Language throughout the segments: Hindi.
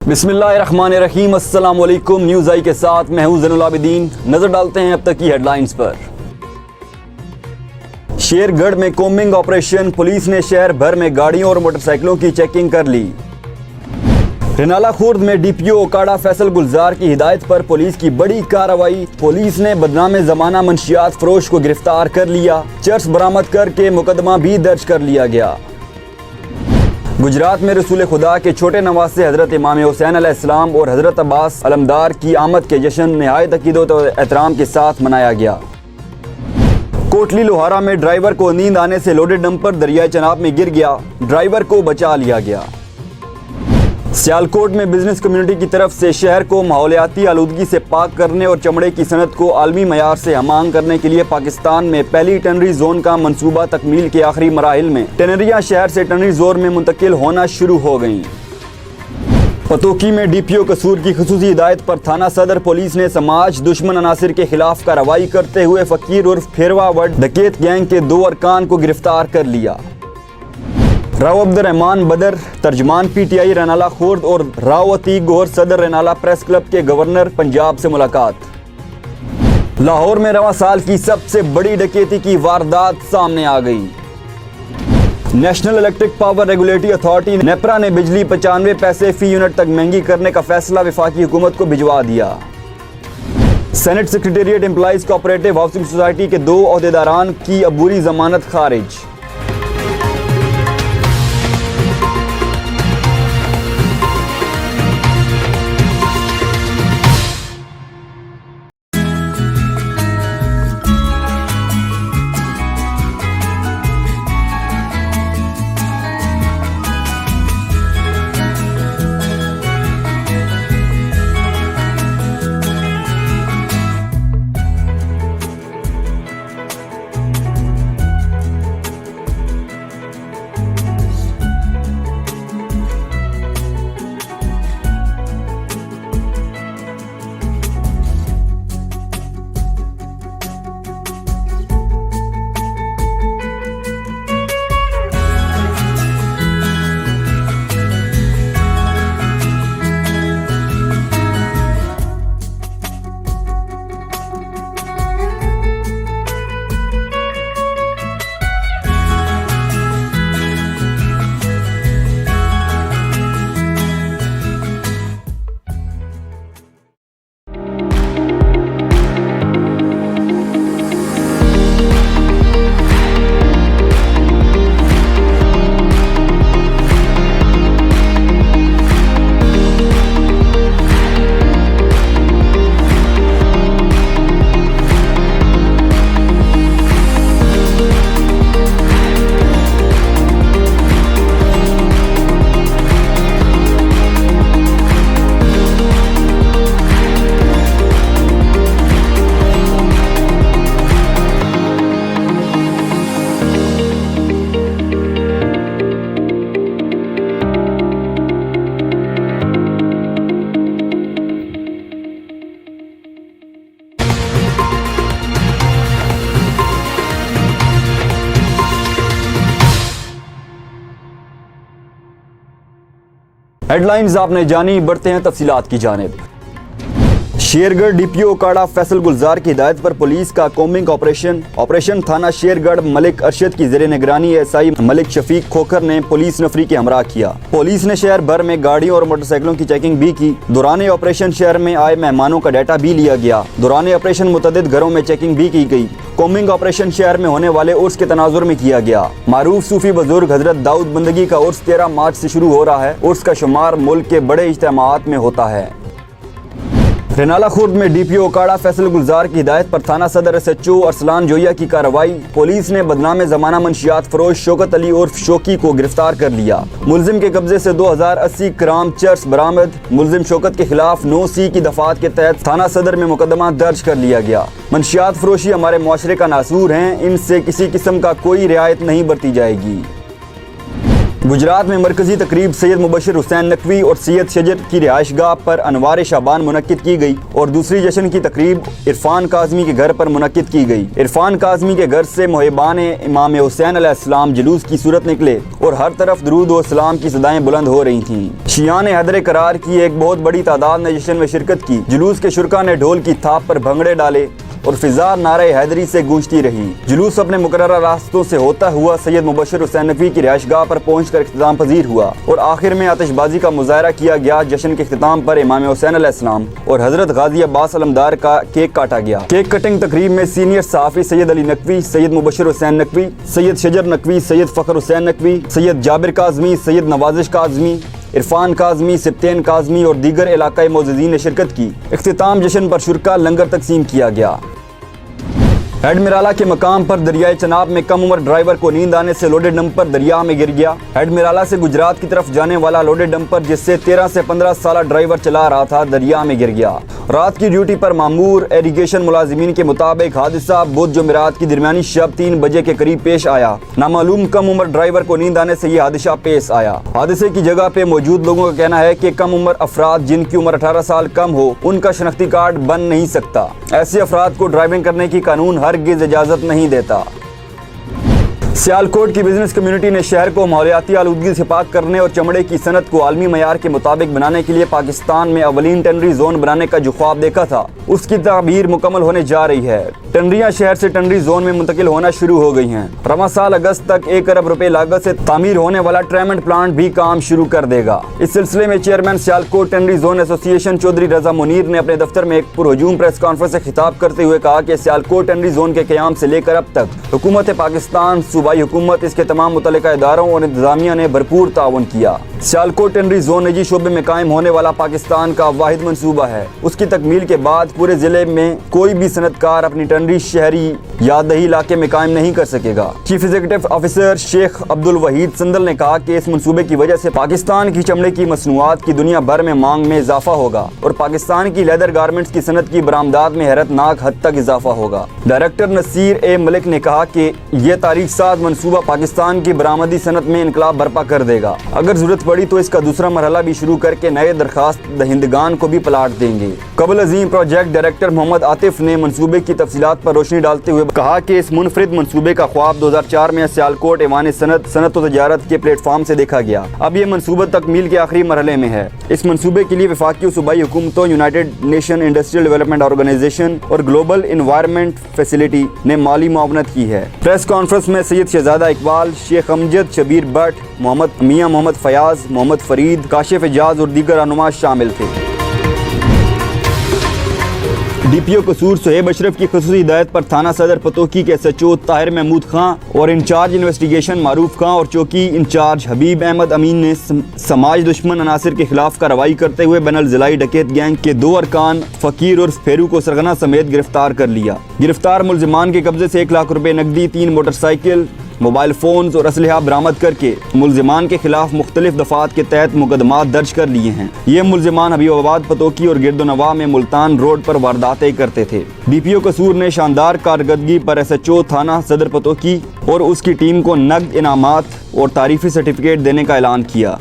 बिस्मिल्लाहिर्रहमानिर्रहीम। अस्सलाम वालेकुम। न्यूज़ आई के साथ मैं हूं ज़ैनुल आबिदीन। नजर डालते हैं अब तक की हेडलाइंस पर। शेरगढ़ में कोम्बिंग ऑपरेशन, पुलिस ने शहर भर में गाड़ियों और मोटरसाइकिलों की चेकिंग कर ली। रेनाला खुर्द में डीपीओ ओकाड़ा फैसल गुलजार की हिदायत पर पुलिस की बड़ी कार्रवाई। पुलिस ने बदनाम जमाना मंशियात फरोश को गिरफ्तार कर लिया। चर्स बरामद करके मुकदमा भी दर्ज कर लिया गया। गुजरात में रसूल खुदा के छोटे नवासे हजरत इमाम हुसैन अलैहिस्सलाम और हजरत अब्बास अलमदार की आमद के जश्न निहायत अकीदत और एहतराम के साथ मनाया गया। कोटली लोहारा में ड्राइवर को नींद आने से लोडेड डंपर दरियाए चनाब में गिर गया, ड्राइवर को बचा लिया गया। सियालकोट में बिजनेस कम्युनिटी की तरफ से शहर को माहौलियाती आलूदगी से पाक करने और चमड़े की सनत को आलमी मयार से हमांग करने के लिए पाकिस्तान में पहली टनरी जोन का मंसूबा तकमील के आखिरी मराहिल में टनरियां शहर से टनरी जोन में मुंतकिल होना शुरू हो गईं। पतोकी में डीपीओ कसूर की खुसूसी हिदायत पर थाना सदर पुलिस ने समाज दुश्मन अनासिर के खिलाफ कार्रवाई करते हुए फकीर उर्फ फेरवा वर्ड डकैत गैंग के 2 अरकान को गिरफ्तार कर लिया। राव अब्दुर्रहमान बदर तर्जमान पीटीआई रेनाला खुर्द और राव अतीक गौहर सदर रेनाला प्रेस क्लब के गवर्नर पंजाब से मुलाकात। लाहौर में रवां साल की सबसे बड़ी डकैती की वारदात सामने आ गई। National electric power regulatory authority NEPRA ने बिजली 95 पैसे फी यूनिट तक महंगी करने का फैसला वफाकी हुकूमत को भिजवा दिया। Senate secretariat employees cooperative housing society के 2 ओहदेदारान की अबूरी जमानत खारिज। हेडलाइंस आपने जानी, बढ़ते हैं तफसीलात की जानिब। शेरगढ़ डीपीओ ओकाड़ा फैसल गुलजार की हिदायत पर पुलिस का कोम्बिंग ऑपरेशन थाना शेरगढ़ मलिक अरशद की ज़ेरे निगरानी एसआई मलिक शफीक खोखर ने पुलिस नफरी के हमरा किया। पुलिस ने शहर भर में गाड़ियों और मोटरसाइकिलों की चेकिंग भी की। दौरान ऑपरेशन शहर में आए मेहमानों का डाटा भी लिया गया। दौरान ऑपरेशन मुतअद्दिद घरों में चेकिंग भी की गई। कोम्बिंग ऑपरेशन शहर में होने वाले उर्स के तनाजुर में किया गया। मारूफ सूफी बुजुर्ग हजरत दाऊद बंदगी का उर्स 13 मार्च से शुरू हो रहा है। उर्स का शुमार मुल्क के बड़े इज्तिमाआत में होता है। रेनाला खुर्द में डीपीओ ओकाड़ा फैसल गुलजार की हिदायत पर थाना सदर एसएचओ अरसलान जोया की कार्रवाई। पुलिस ने बदनाम जमाना मंशियात फरोश शौकत अली उर्फ शोकी को गिरफ्तार कर लिया। मुलजिम के कब्जे से 2080 ग्राम चर्स बरामद। मुलजिम शौकत के खिलाफ 9C की दफात के तहत थाना सदर में मुकदमा दर्ज कर लिया गया। मंशियात फरोशी हमारे मुआशरे का नासूर हैं, इनसे किसी किस्म का कोई रियायत नहीं बरती जाएगी। गुजरात में मरकजी तकरीब सैयद मुबशर हुसैन नकवी और सैयद शजर की रिहाइश गाह पर अनवार शाबान मुनक्किद की गई और दूसरी जश्न की तकरीब इरफान काज़मी के घर पर मुनक्किद की गई। इरफान काज़मी के घर से मुहिबान इमाम हुसैन अलैहिस्सलाम जुलूस की सूरत निकले और हर तरफ दरूद व सलाम की सदाएं बुलंद हो रही थीं। शियान हैदर करार की एक बहुत बड़ी तादाद ने जश्न में शिरकत की। जुलूस के शुरका ने ढोल की थाप पर भंगड़े डाले और फिजा नारे हैदरी से गूंजती रही। जुलूस अपने मुकर्रर रास्तों से होता हुआ सैयद मुबशर हुसैन नकवी की रिहाइशगाह पर पहुंचकर इख्तिताम पजीर हुआ और आखिर में आतिशबाजी का मुजाहरा किया गया। जश्न के इख्तिताम पर इमाम हुसैन अलैहिस्सलाम और हजरत गाजी अब्बास अलमदार का केक काटा गया। केक कटिंग तकरीब में सीनियर सहाफ़ी सैयद अली नकवी, सैयद मुबशर हुसैन नकवी, सैयद शजर नकवी, सैयद फ़ख्र हुसैन नकवी, सैयद जाबिर काज़मी, सैयद नवाजिश काज़मी, इरफान काज़मी, सिप्तेन काज़मी और दीगर इलाकाई मोअज़्ज़िज़ीन ने शिरकत की। इख्तिताम जश्न पर शुरका लंगर तकसीम किया गया। हेडमिराला के मकाम पर दरियाए चनाब में कम उम्र ड्राइवर को नींद आने से लोडेड डंपर दरिया में गिर गया। हेडमिराला से गुजरात की तरफ जाने वाला लोडेड डंपर जिससे 13 से 15 साल ड्राइवर चला रहा था दरिया में गिर गया। रात की ड्यूटी पर मामूर इरिगेशन मुलाजिमीन के मुताबिक हादसा बुध जुमेरात की दरमियानी शब 3 बजे के करीब पेश आया। नामालूम कम उम्र ड्राइवर को नींद आने से यह हादसा पेश आया। हादसे की जगह पे मौजूद लोगों का कहना है कि कम उम्र अफराद जिनकी उम्र 18 साल कम हो उनका शनाख्ती कार्ड बन नहीं सकता। ऐसे अफराद को ड्राइविंग करने की कानून हरगिज इजाजत नहीं देता। सियालकोट की बिजनेस कम्युनिटी ने शहर को माहौलियाती आलूदगी से पाक करने और चमड़े की सनत को आलमी मयार के मुताबिक बनाने के लिए पाकिस्तान में अवलीन टनरी जोन बनाने का जो ख्वाब देखा था उसकी ताबीर मुकम्मल होने जा रही है। टनरियां शहर से टनरी जोन में मुंतकिल होना शुरू हो गई हैं। रवां साल अगस्त तक 1 अरब रुपए लागत से तामीर होने वाला ट्रीटमेंट प्लांट भी काम शुरू कर देगा। इस सिलसिले में chairman Sialkot tannery zone association Chaudhry Raza Munir ने अपने दफ्तर में एक पुरहजूम प्रेस कॉन्फ्रेंस से खिताब करते हुए कहा कि सियालकोट टनरी जोन के क़याम से लेकर अब तक हुकूमत पाकिस्तान, सूबाई हुकूमत, इसके तमाम मुतल्लिका इदारों और इंतजामिया ने भरपूर ताउन किया। सियालकोट टनरी जोन निजी शोबे में कायम होने वाला पाकिस्तान का वाहिद मंसूबा है। उसकी तकमील के बाद पूरे जिले में कोई भी सनतकार अपनी टनरी शहरी या दही इलाके में कायम नहीं कर सकेगा। Chief executive officer Sheikh Abdul Waheed Sandal ने कहा कि इस मंसूबे की वजह से पाकिस्तान की चमड़े की मसनूआत की दुनिया भर में मांग में इजाफा होगा और पाकिस्तान की लेदर गारमेंट्स की सनत की बरामदात में हैरतनाक हद तक इजाफा होगा। डायरेक्टर नसीर ए मलिक ने कहा कि यह तारीख साज मंसूबा पाकिस्तान की बरामदी सनत में इनकलाब बर्पा कर देगा। अगर जरूरत पड़ी तो इसका दूसरा मरहला भी शुरू करके नए दरखास्त दहिंदगान को भी प्लाट देंगे। कबल अजीम प्रोजेक्ट डायरेक्टर मोहम्मद आतिफ ने मंसूबे की तफसीलात पर रोशनी डालते हुए कहा कि इस मुनफरिद मंसूबे का ख्वाब 2004 में सियालकोट ऐवान सनत व तजारत के प्लेटफॉर्म से देखा गया। अब यह मंसूबा तकमील के आखिरी मरहले में है। इस मंसूबे के लिए वफाकी सूबाई हुकूमतों, United Nation Industrial Development Organization और ग्लोबल इन्वायरमेंट फैसिलिटी ने माली मुआवनत की है। प्रेस कॉन्फ्रेंस में सैयद शहजादा इकबाल, शेख अमजद, शबीर भट्ट, मियां मोहम्मद फयाज, मोहम्मद फरीद, काशिफ एजाज और दीगर रहनुमा शामिल थे। डीपीओ कसूर सुहेब अशरफ की खुसूसी हिदायत पर थाना सदर पतोकी के SHO ताहिर महमूद खां और इंचार्ज इन्वेस्टिगेशन मारूफ खां और चौकी इंचार्ज हबीब अहमद अमीन ने समाज दुश्मन अनासिर के खिलाफ कार्रवाई करते हुए बैनुल जिलाई डकैत गैंग के 2 अरकान फकीर और फेरू को सरगना समेत गिरफ्तार कर लिया। गिरफ्तार मुलजिमान के कब्जे से 1 लाख रुपए नकदी, 3 मोटरसाइकिल, मोबाइल फ़ोन्स और असलहा बरामद करके मुलजिमान के खिलाफ मुख्तलिफ दफात के तहत मुकदमात दर्ज कर लिए हैं। ये मुलजिमान हबीबाबाद, पतोकी और गिरदोनवा में मुल्तान रोड पर वारदातें करते थे। डीपीओ कसूर ने शानदार कारकर्दगी पर SHO थाना सदर पतोकी और उसकी टीम को नकद इनामात और तारीफी सर्टिफिकेट देने का ऐलान किया।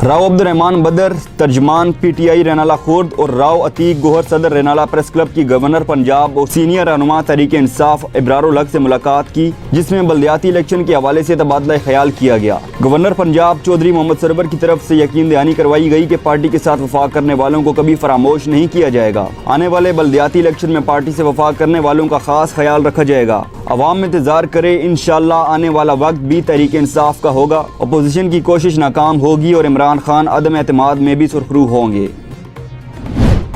राव अब्दुर्रहमान बदर, तर्जमान PTI रेनाला खुर्द और राव अतीक गोहर, सदर रेनाला प्रेस क्लब की गवर्नर पंजाब और सीनियर रहनुमा तहरीक इंसाफ इब्रारुल हक से मुलाकात की, जिसमें बल्दियाती इलेक्शन के हवाले से तबादला ख्याल किया गया। गवर्नर पंजाब चौधरी मोहम्मद सरवर की तरफ से यकीन दहानी करवाई गई कि पार्टी के साथ वफाक करने वालों को कभी फरामोश नहीं किया जाएगा। आने वाले बल्दियाती इलेक्शन में पार्टी से वफाक करने वालों का खास ख्याल रखा जाएगा। अवाम में इंतजार करे, इंशाअल्लाह आने वाला वक्त भी तहरीक इंसाफ का होगा। अपोजिशन की कोशिश नाकाम होगी और इमरान खान अदम एतमाद में भी सुरखरू होंगे।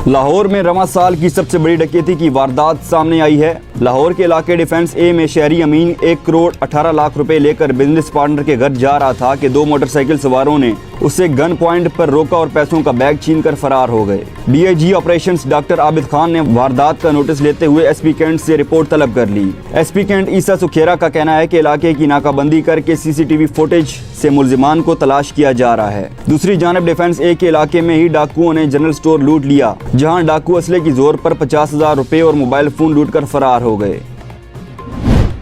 लाहौर में रवां साल की सबसे बड़ी डकैती की वारदात सामने आई है। लाहौर के इलाके डिफेंस ए में शहरी अमीन 1 करोड़ 18 लाख रुपए लेकर बिजनेस पार्टनर के घर जा रहा था कि 2 मोटरसाइकिल सवारों ने उसे गन पॉइंट पर रोका और पैसों का बैग छीनकर फरार हो गए। DIG operations doctor Abid Khan ने वारदात का नोटिस लेते हुए SP कैंट से रिपोर्ट तलब कर ली। SP कैंट ईसा सुखेरा का कहना है कि इलाके की नाकाबंदी करके CCTV फुटेज से मुलजिमान को तलाश किया जा रहा है। दूसरी जानब डिफेंस ए के इलाके में ही डाकुओं ने जनरल स्टोर लूट लिया, जहां डाकू असले की जोर पर 50,000 रुपए और मोबाइल फोन लूट कर फरार हो गए।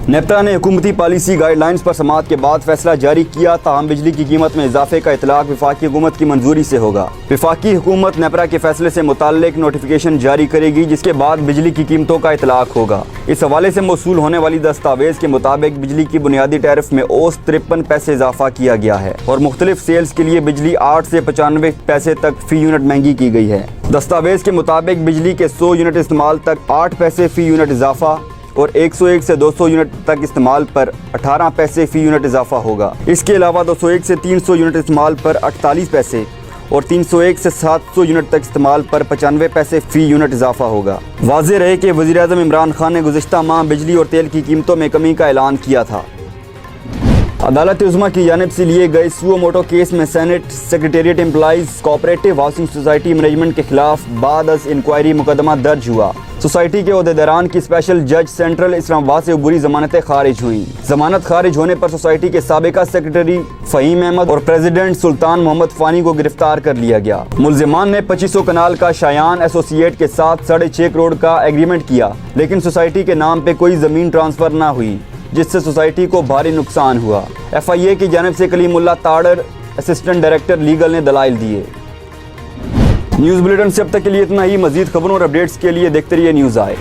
नेपरा ने हुकूमती पॉलिसी गाइडलाइंस पर समाअत के बाद फैसला जारी किया, ताहम बिजली की कीमत में इजाफे का इतलाक वफाकी हुकूमत की मंजूरी से होगा। वफाकी हुकूमत नेपरा के फैसले से मुताल्लिक नोटिफिकेशन जारी करेगी, जिसके बाद बिजली की कीमतों का इतलाक होगा। इस हवाले से मौसूल होने वाली दस्तावेज के मुताबिक बिजली की बुनियादी टैरिफ में औसत 53 पैसे इजाफा किया गया है और मुख्तलिफ सेल्स के लिए बिजली 8 से 95 पैसे तक फी यूनिट महंगी की गई है। दस्तावेज के मुताबिक बिजली के 100 यूनिट इस्तेमाल तक 8 पैसे फी यूनिट इजाफा और 101 से 200 यूनिट तक इस्तेमाल पर 18 पैसे फी यूनिट इजाफा होगा। इसके अलावा 201 से 300 यूनिट इस्तेमाल पर 48 पैसे और 301 से 700 यूनिट तक इस्तेमाल पर 95 पैसे फी यूनिट इजाफा होगा। वाज़ेह रहे कि वज़ीर-ए-आज़म इमरान खान ने गुज़िश्ता माह बिजली और तेल की कीमतों में कमी का ऐलान किया था। अदालत उज़्मा की जानिब से लिए गए सुओ मोटो केस में senate secretariat employees cooperative housing society management के खिलाफ बाद अज इंक्वायरी मुकदमा दर्ज हुआ। सोसाइटी के ओहदेदारान की स्पेशल जज सेंट्रल इस्लामाबाद से अबूरी जमानतें खारिज हुई। जमानत खारिज होने पर सोसाइटी के साबिका सेक्रेटरी फ़हीम अहमद और प्रेसिडेंट सुल्तान मोहम्मद फ़ानी को गिरफ्तार कर लिया गया। मुलजिमान ने 2500 कनाल का शायान एसोसिएट के साथ 6.5 करोड़ का एग्रीमेंट किया, लेकिन सोसाइटी के नाम पे कोई ज़मीन ट्रांसफ़र ना हुई, जिससे सोसाइटी को भारी नुकसान हुआ। FIA की जानिब से Kalimullah Tarar assistant director legal ने दलाइल दिए। न्यूज़ बुलेटिन से अब तक के लिए इतना ही। मज़ीद खबरों और अपडेट्स के लिए देखते रहिए न्यूज़ आए।